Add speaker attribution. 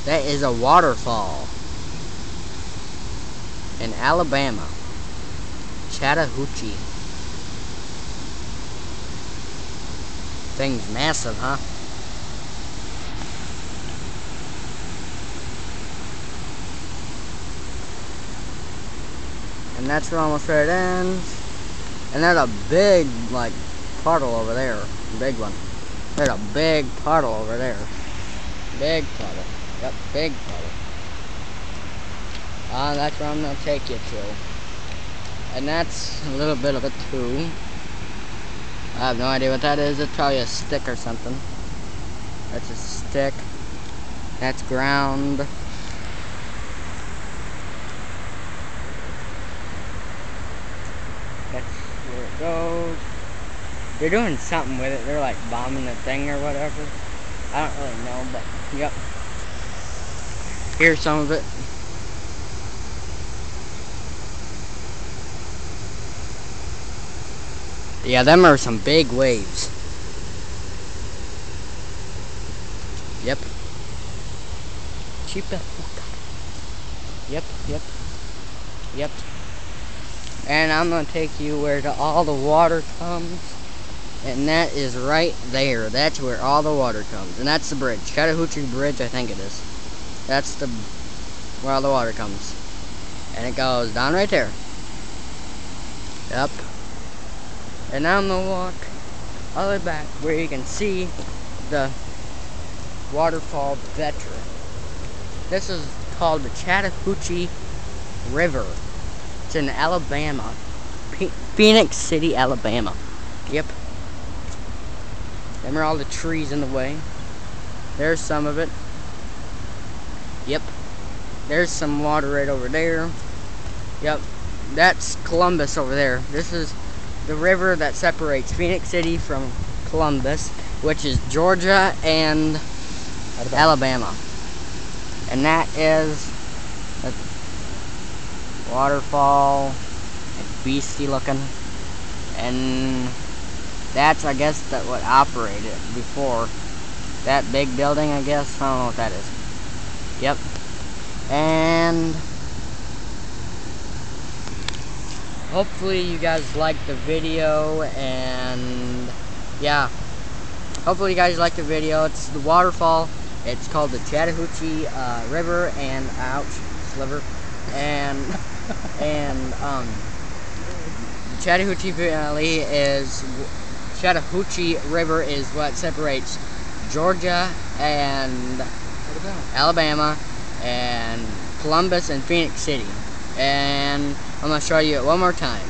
Speaker 1: That is a waterfall in Alabama. Chattahoochee. Thing's massive, huh? And that's where almost where it ends. And there's a big, like, puddle over there. Big one. There's a big puddle over there. Big puddle. Yep, big puddle. That's where I'm gonna take you to. And that's a little bit of it too. I have no idea what that is. It's probably a stick or something. That's a stick. That's ground. That's where it goes. They're doing something with it. They're like bombing the thing or whatever. I don't really know, but yep. Here's some of it. Yeah, them are some big waves. Yep. Cheap. Yep. Yep. And I'm gonna take you where all the water comes. And that is right there. That's where all the water comes. And that's the bridge. Chattahoochee Bridge, I think it is. That's where all the water comes. And it goes down right there. Yep. And now I'm gonna walk all the way back where you can see the waterfall better. This is called the Chattahoochee River. It's in Alabama. Phoenix City, Alabama. Yep. Them are all the trees in the way. There's some of it. Yep. There's some water right over there. Yep. That's Columbus over there. This is the river that separates Phoenix City from Columbus, which is Georgia and Alabama. And that is a waterfall. It's beastie looking. And that's, I guess, what operated before. That big building, I guess. I don't know what that is. Yep. And hopefully you guys liked the video, and yeah, hopefully you guys liked the video. It's the waterfall. It's called the Chattahoochee River, and ouch, sliver, and the Chattahoochee Valley is Chattahoochee River is what separates Georgia and Alabama and Columbus and Phoenix City. And I'm going to show you it one more time.